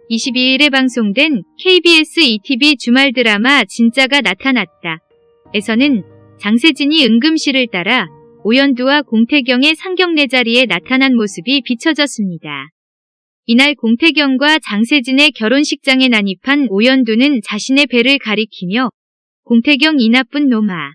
22일에 방송된 KBS ETV 주말 드라마 진짜가 나타났다. 에서는 장세진이 응급실을 따라 오연두와 공태경의 상견례 자리에 나타난 모습이 비춰졌습니다. 이날 공태경과 장세진의 결혼식장에 난입한 오연두는 자신의 배를 가리키며 공태경 이 나쁜 놈아.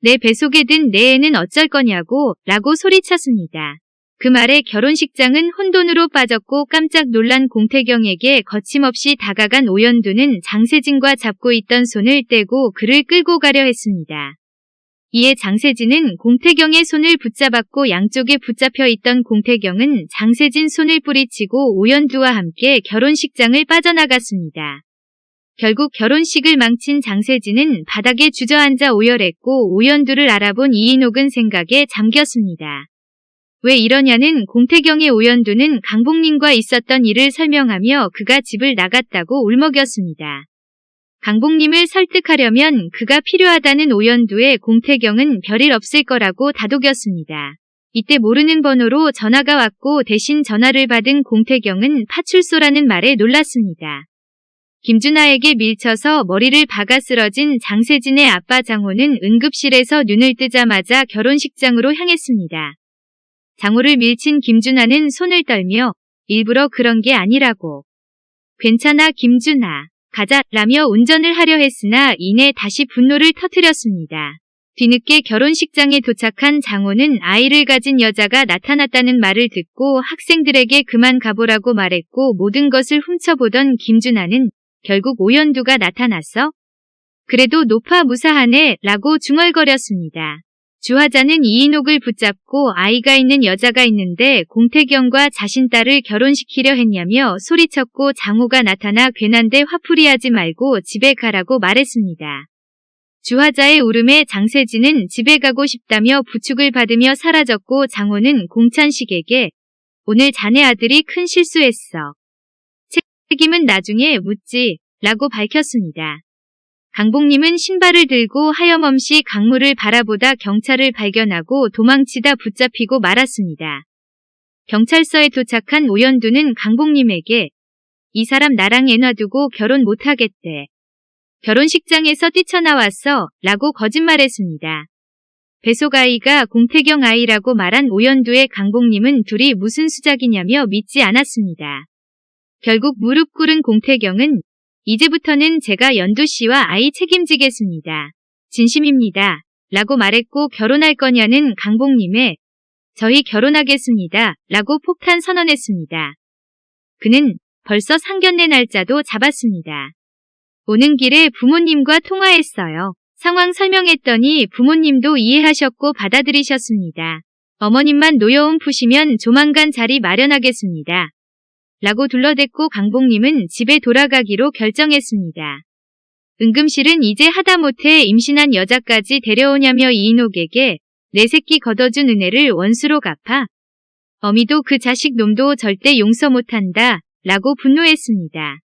내 배 속에 든 내 애는 어쩔 거냐고 라고 소리쳤습니다. 그 말에 결혼식장은 혼돈으로 빠졌고 깜짝 놀란 공태경에게 거침없이 다가간 오연두는 장세진과 잡고 있던 손을 떼고 그를 끌고 가려 했습니다. 이에 장세진은 공태경의 손을 붙잡았고 양쪽에 붙잡혀 있던 공태경은 장세진 손을 뿌리치고 오연두와 함께 결혼식장을 빠져나갔습니다. 결국 결혼식을 망친 장세진은 바닥에 주저앉아 오열했고 오연두를 알아본 이인옥은 생각에 잠겼습니다. 왜 이러냐는 공태경의 오연두는 강복님과 있었던 일을 설명하며 그가 집을 나갔다고 울먹였습니다. 강복님을 설득하려면 그가 필요하다는 오연두에 공태경은 별일 없을 거라고 다독였습니다. 이때 모르는 번호로 전화가 왔고 대신 전화를 받은 공태경은 파출소라는 말에 놀랐습니다. 김준하에게 밀쳐서 머리를 박아 쓰러진 장세진의 아빠 장호는 응급실에서 눈을 뜨자마자 결혼식장으로 향했습니다. 장호를 밀친 김준하는 손을 떨며 일부러 그런 게 아니라고. 괜찮아 김준하. 가자 라며 운전을 하려 했으나 이내 다시 분노를 터뜨렸습니다. 뒤늦게 결혼식장에 도착한 장호는 아이를 가진 여자가 나타났다는 말을 듣고 학생들에게 그만 가보라고 말했고 모든 것을 훔쳐보던 김준하는 결국 오연두가 나타났어? 그래도 높아 무사하네 라고 중얼거렸습니다. 주화자는 이인옥을 붙잡고 아이가 있는 여자가 있는데 공태경과 자신 딸을 결혼시키려 했냐며 소리쳤고 장호가 나타나 괜한데 화풀이하지 말고 집에 가라고 말했습니다. 주화자의 울음에 장세진은 집에 가고 싶다며 부축을 받으며 사라졌고 장호는 공찬식에게 오늘 자네 아들이 큰 실수했어. 책임은 나중에 묻지 라고 밝혔습니다. 강복님은 신발을 들고 하염없이 강물을 바라보다 경찰을 발견하고 도망치다 붙잡히고 말았습니다. 경찰서에 도착한 오연두는 강복님에게 이 사람 나랑 애 놔두고 결혼 못하겠대. 결혼식장에서 뛰쳐나왔어 라고 거짓말했습니다. 뱃속 아이가 공태경 아이라고 말한 오연두의 강복님은 둘이 무슨 수작이냐며 믿지 않았습니다. 결국 무릎 꿇은 공태경은 이제부터는 제가 연두 씨와 아이 책임지겠습니다. 진심입니다. 라고 말했고 결혼할 거냐는 강복님의 저희 결혼하겠습니다. 라고 폭탄 선언했습니다. 그는 벌써 상견례 날짜도 잡았습니다. 오는 길에 부모님과 통화했어요. 상황 설명했더니 부모님도 이해하셨고 받아들이셨습니다. 어머님만 노여움 푸시면 조만간 자리 마련하겠습니다. 라고 둘러댔고 강복님은 집에 돌아가기로 결정했습니다. 응급실은 이제 하다못해 임신한 여자까지 데려오냐며 이인옥에게 내 새끼 걷어준 은혜를 원수로 갚아. 어미도 그 자식 놈도 절대 용서 못한다. 라고 분노했습니다.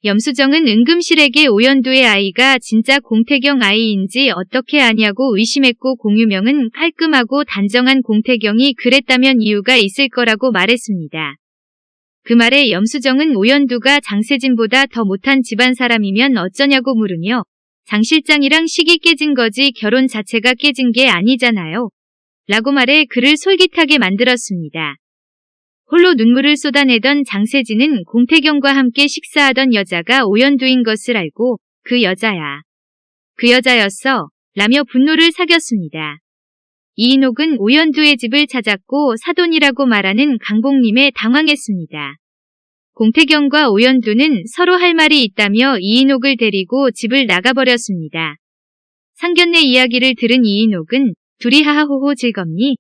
염수정은 응급실에게 오연두의 아이가 진짜 공태경 아이인지 어떻게 아냐고 의심했고 공유명은 깔끔하고 단정한 공태경이 그랬다면 이유가 있을 거라고 말했습니다. 그 말에 염수정은 오연두가 장세진보다 더 못한 집안 사람이면 어쩌냐고 물으며 장 실장이랑 식이 깨진 거지 결혼 자체가 깨진 게 아니잖아요. 라고 말해 그를 솔깃하게 만들었습니다. 홀로 눈물을 쏟아내던 장세진은 공태경과 함께 식사하던 여자가 오연두인 것을 알고 그 여자야. 그 여자였어. 라며 분노를 사겼습니다. 이인옥은 오연두의 집을 찾았고 사돈이라고 말하는 강복님에 당황했습니다. 공태경과 오연두는 서로 할 말이 있다며 이인옥을 데리고 집을 나가버렸습니다. 상견례 이야기를 들은 이인옥은 둘이 하하호호 즐겁니?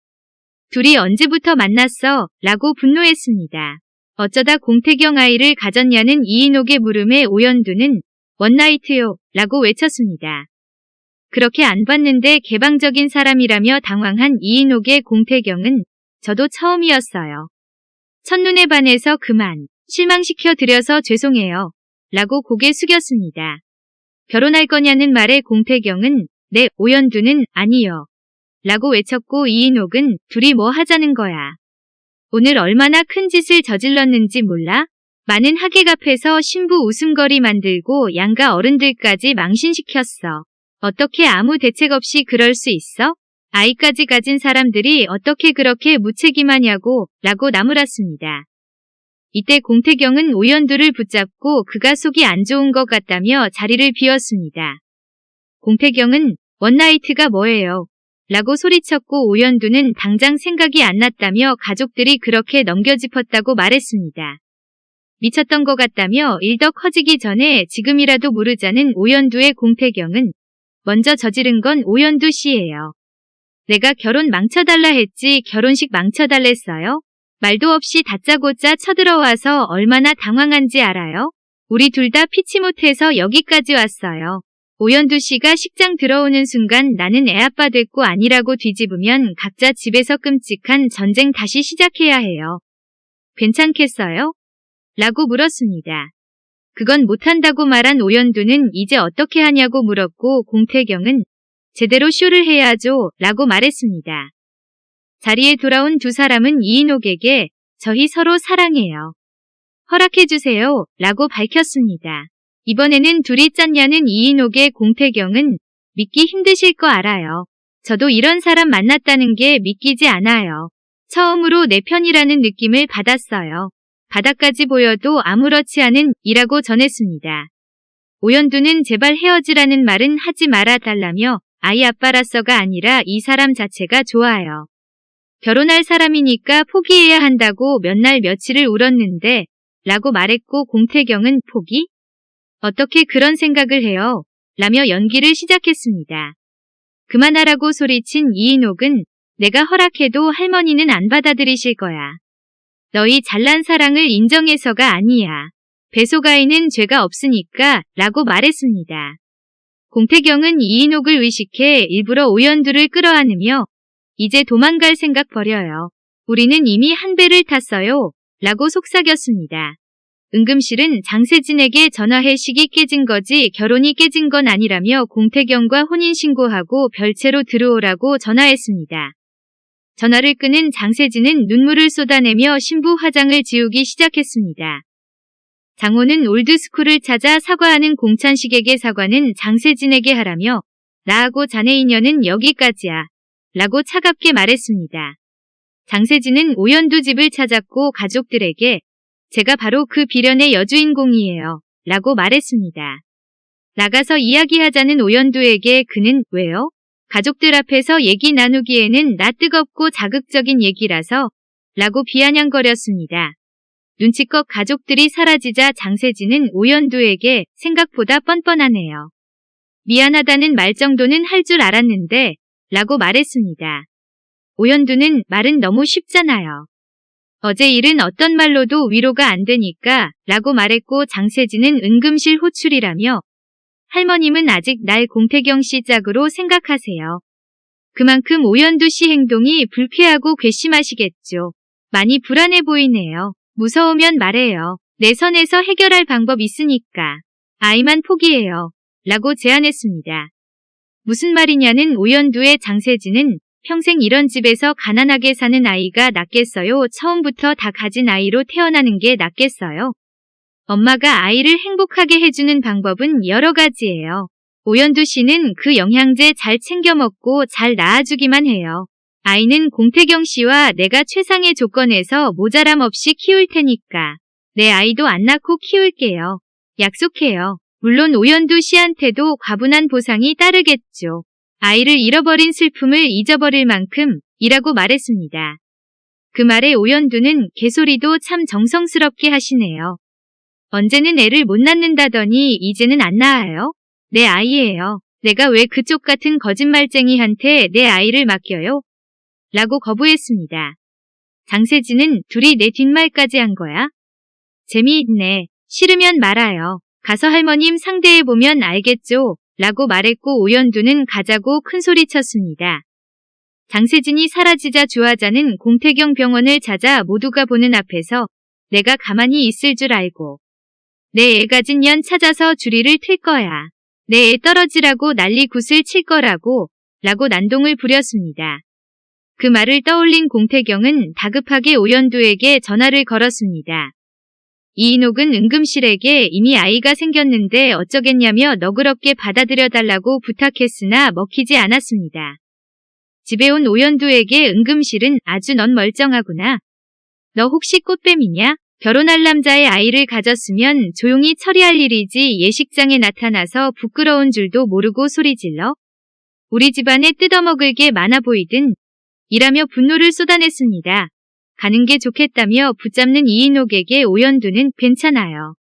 둘이 언제부터 만났어? 라고 분노했습니다. 어쩌다 공태경 아이를 가졌냐는 이인옥의 물음에 오연두는 원나이트요 라고 외쳤습니다. 그렇게 안 봤는데 개방적인 사람이라며 당황한 이인옥의 공태경은 저도 처음이었어요. 첫눈에 반해서 그만 실망시켜 드려서 죄송해요. 라고 고개 숙였습니다. 결혼할 거냐는 말에 공태경은 네 오연두는 아니요. 라고 외쳤고 이인옥은 둘이 뭐 하자는 거야. 오늘 얼마나 큰 짓을 저질렀는지 몰라? 많은 하객 앞에서 신부 웃음거리 만들고 양가 어른들까지 망신시켰어. 어떻게 아무 대책 없이 그럴 수 있어? 아이까지 가진 사람들이 어떻게 그렇게 무책임하냐고 라고 나무랐습니다. 이때 공태경은 오연두를 붙잡고 그가 속이 안 좋은 것 같다며 자리를 비웠습니다. 공태경은 원나이트가 뭐예요? 라고 소리쳤고 오연두는 당장 생각이 안 났다며 가족들이 그렇게 넘겨짚었다고 말했습니다. 미쳤던 것 같다며 일 더 커지기 전에 지금이라도 모르자는 오연두의 공태경은 먼저 저지른 건 오연두 씨예요. 내가 결혼 망쳐달라 했지 결혼식 망쳐달랬어요? 말도 없이 다짜고짜 쳐들어와서 얼마나 당황한지 알아요? 우리 둘 다 피치 못해서 여기까지 왔어요. 오연두 씨가 식장 들어오는 순간 나는 애아빠 됐고 아니라고 뒤집으면 각자 집에서 끔찍한 전쟁 다시 시작해야 해요. 괜찮겠어요? 라고 물었습니다. 그건 못한다고 말한 오연두는 이제 어떻게 하냐고 물었고 공태경은 제대로 쇼를 해야죠 라고 말했습니다. 자리에 돌아온 두 사람은 이인옥에게 저희 서로 사랑해요. 허락해주세요 라고 밝혔습니다. 이번에는 둘이 짰냐는 이인옥의 공태경은 믿기 힘드실 거 알아요. 저도 이런 사람 만났다는 게 믿기지 않아요. 처음으로 내 편이라는 느낌을 받았어요. 바닥까지 보여도 아무렇지 않은 이라고 전했습니다. 오연두는 제발 헤어지라는 말은 하지 말아달라며 아이 아빠라서가 아니라 이 사람 자체가 좋아요. 결혼할 사람이니까 포기해야 한다고 몇 날 며칠을 울었는데 라고 말했고 공태경은 포기? 어떻게 그런 생각을 해요? 라며 연기를 시작했습니다. 그만하라고 소리친 이인옥은 내가 허락해도 할머니는 안 받아들이실 거야. 너희 잘난 사랑을 인정해서가 아니야. 배속아이는 죄가 없으니까 라고 말했습니다. 공태경은 이인옥을 의식해 일부러 오연두를 끌어안으며 이제 도망갈 생각 버려요. 우리는 이미 한 배를 탔어요. 라고 속삭였습니다. 은금실은 장세진에게 전화해 식이 깨진 거지 결혼이 깨진 건 아니라며 공태경과 혼인신고하고 별채로 들어오라고 전화했습니다. 전화를 끄는 장세진은 눈물을 쏟아내며 신부 화장을 지우기 시작했습니다. 장호는 올드스쿨을 찾아 사과하는 공찬식에게 사과는 장세진에게 하라며 나하고 자네 인연은 여기까지야. 라고 차갑게 말했습니다. 장세진은 오연두 집을 찾았고 가족들에게 제가 바로 그 비련의 여주인공이에요. 라고 말했습니다. 나가서 이야기하자는 오연두에게 그는 왜요? 가족들 앞에서 얘기 나누기에는 나 뜨겁고 자극적인 얘기라서 라고 비아냥거렸습니다. 눈치껏 가족들이 사라지자 장세진은 오연두에게 생각보다 뻔뻔하네요. 미안하다는 말 정도는 할 줄 알았는데 라고 말했습니다. 오연두는 말은 너무 쉽잖아요. 어제 일은 어떤 말로도 위로가 안 되니까 라고 말했고 장세진은 은금실 호출이라며 할머님은 아직 날 공태경 씨 짝으로 생각하세요. 그만큼 오연두 씨 행동이 불쾌하고 괘씸하시겠죠. 많이 불안해 보이네요. 무서우면 말해요. 내 선에서 해결할 방법 있으니까. 아이만 포기해요. 라고 제안했습니다. 무슨 말이냐는 오연두의 장세진은 평생 이런 집에서 가난하게 사는 아이가 낫겠어요? 처음부터 다 가진 아이로 태어나는 게 낫겠어요? 엄마가 아이를 행복하게 해주는 방법은 여러 가지예요. 오연두 씨는 그 영양제 잘 챙겨 먹고 잘 낳아주기만 해요. 아이는 공태경 씨와 내가 최상의 조건에서 모자람 없이 키울 테니까. 내 아이도 안 낳고 키울게요. 약속해요. 물론 오연두 씨한테도 과분한 보상이 따르겠죠. 아이를 잃어버린 슬픔을 잊어버릴 만큼 이라고 말했습니다. 그 말에 오연두는 개소리도 참 정성스럽게 하시네요. 언제는 애를 못 낳는다더니 이제는 안 낳아요? 내 아이예요. 내가 왜 그쪽 같은 거짓말쟁이한테 내 아이를 맡겨요? 라고 거부했습니다. 장세진은 둘이 내 뒷말까지 한 거야? 재미있네. 싫으면 말아요. 가서 할머님 상대해보면 알겠죠? 라고 말했고 오연두는 가자고 큰소리쳤습니다. 장세진이 사라지자 주하자는 공태경 병원을 찾아 모두가 보는 앞에서 내가 가만히 있을 줄 알고 내 애 가진 년 찾아서 주리를 틀 거야. 내 애 떨어지라고 난리 굿을 칠 거라고 라고 난동을 부렸습니다. 그 말을 떠올린 공태경은 다급하게 오연두에게 전화를 걸었습니다. 이인옥은 응급실에게 이미 아이가 생겼는데 어쩌겠냐며 너그럽게 받아들여달라고 부탁했으나 먹히지 않았습니다. 집에 온 오연두에게 응급실은 아주 넌 멀쩡하구나. 너 혹시 꽃뱀이냐? 결혼할 남자의 아이를 가졌으면 조용히 처리할 일이지 예식장에 나타나서 부끄러운 줄도 모르고 소리질러? 우리 집안에 뜯어먹을 게 많아 보이든 이라며 분노를 쏟아냈습니다. 가는 게 좋겠다며 붙잡는 이인옥에게 오연두는 괜찮아요.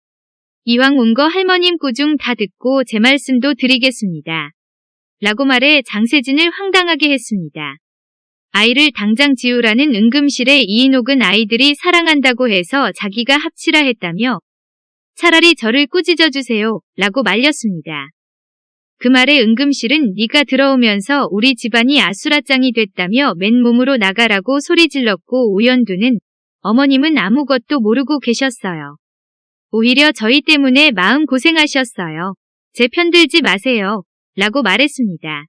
이왕 온 거 할머님 꾸중 다 듣고 제 말씀도 드리겠습니다. 라고 말해 장세진을 황당하게 했습니다. 아이를 당장 지우라는 응급실에 이인옥은 아이들이 사랑한다고 해서 자기가 합치라 했다며 차라리 저를 꾸짖어 주세요 라고 말렸습니다. 그 말에 응급실은 네가 들어오면서 우리 집안이 아수라장이 됐다며 맨몸으로 나가라고 소리질렀고 오연두는 어머님은 아무것도 모르고 계셨어요. 오히려 저희 때문에 마음 고생하셨어요. 제 편들지 마세요. 라고 말했습니다.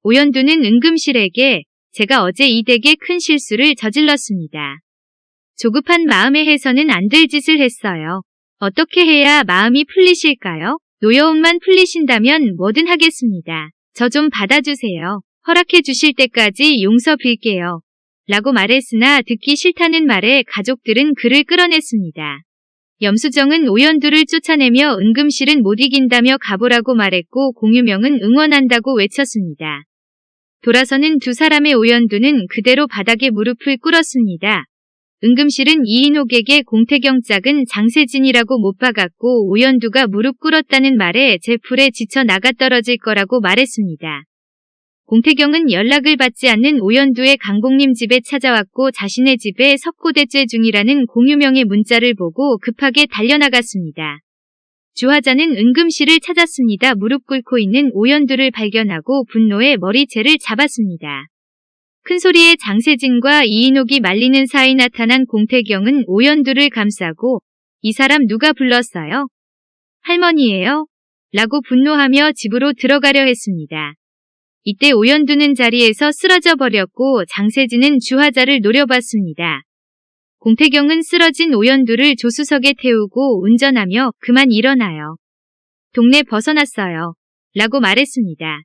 오연두는 응급실에게 제가 어제 이 댁에 큰 실수를 저질렀습니다. 조급한 마음에 해서는 안 될 짓을 했어요. 어떻게 해야 마음이 풀리실까요? 노여움만 풀리신다면 뭐든 하겠습니다. 저 좀 받아주세요. 허락해 주실 때까지 용서 빌게요. 라고 말했으나 듣기 싫다는 말에 가족들은 그를 끌어냈습니다. 염수정은 오연두를 쫓아내며 응급실은 못 이긴다며 가보라고 말했고 공유명은 응원한다고 외쳤습니다. 돌아서는 두 사람의 오연두는 그대로 바닥에 무릎을 꿇었습니다. 응급실은 이인옥에게 공태경 짝은 장세진이라고 못 박았고 오연두가 무릎 꿇었다는 말에 제 풀에 지쳐 나가떨어질 거라고 말했습니다. 공태경은 연락을 받지 않는 오연두의 강복님 집에 찾아왔고 자신의 집에 석고대죄 중이라는 공유명의 문자를 보고 급하게 달려나갔습니다. 주화자는 응급실을 찾았습니다. 무릎 꿇고 있는 오연두를 발견하고 분노에 머리채를 잡았습니다. 큰 소리에 장세진과 이인옥이 말리는 사이 나타난 공태경은 오연두를 감싸고 이 사람 누가 불렀어요? 할머니예요? 라고 분노하며 집으로 들어가려 했습니다. 이때 오연두는 자리에서 쓰러져 버렸고 장세진은 주화자를 노려봤습니다. 공태경은 쓰러진 오연두를 조수석에 태우고 운전하며 그만 일어나요. 동네 벗어났어요. 라고 말했습니다.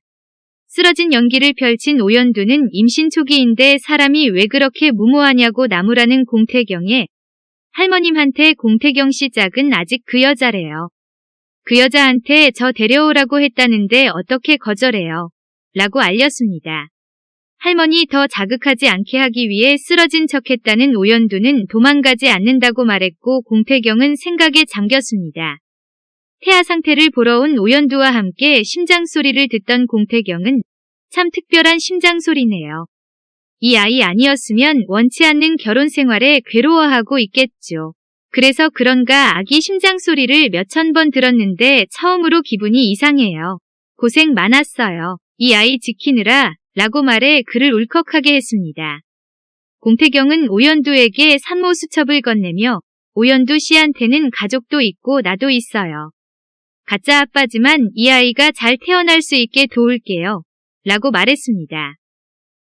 쓰러진 연기를 펼친 오연두는 임신 초기인데 사람이 왜 그렇게 무모하냐고 나무라는 공태경에 할머님한테 공태경 씨 짝은 아직 그 여자래요. 그 여자한테 저 데려오라고 했다는데 어떻게 거절해요. 라고 알렸습니다. 할머니 더 자극하지 않게 하기 위해 쓰러진 척했다는 오연두는 도망가지 않는다고 말했고 공태경은 생각에 잠겼습니다. 태아 상태를 보러 온 오연두와 함께 심장 소리를 듣던 공태경은 참 특별한 심장 소리네요. 이 아이 아니었으면 원치 않는 결혼 생활에 괴로워하고 있겠죠. 그래서 그런가 아기 심장 소리를 몇천 번 들었는데 처음으로 기분이 이상해요. 고생 많았어요. 이 아이 지키느라 라고 말해 그를 울컥하게 했습니다. 공태경은 오연두에게 산모 수첩을 건네며 오연두 씨한테는 가족도 있고 나도 있어요. 가짜 아빠지만 이 아이가 잘 태어날 수 있게 도울게요. 라고 말했습니다.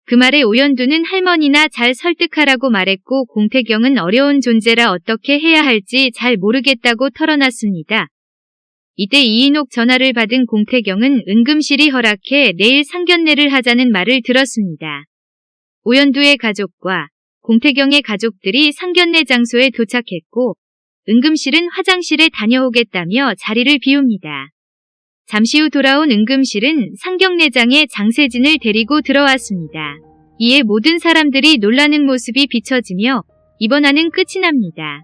그 말에 오연두는 할머니나 잘 설득하라고 말했고 공태경은 어려운 존재라 어떻게 해야 할지 잘 모르겠다고 털어놨습니다. 이때 이인옥 전화를 받은 공태경은 응급실이 허락해 내일 상견례를 하자는 말을 들었습니다. 오연두의 가족과 공태경의 가족들이 상견례 장소에 도착했고 응급실은 화장실에 다녀오겠다며 자리를 비웁니다. 잠시 후 돌아온 응급실은 상견례장에 장세진을 데리고 들어왔습니다. 이에 모든 사람들이 놀라는 모습이 비춰지며 입원하는 끝이 납니다.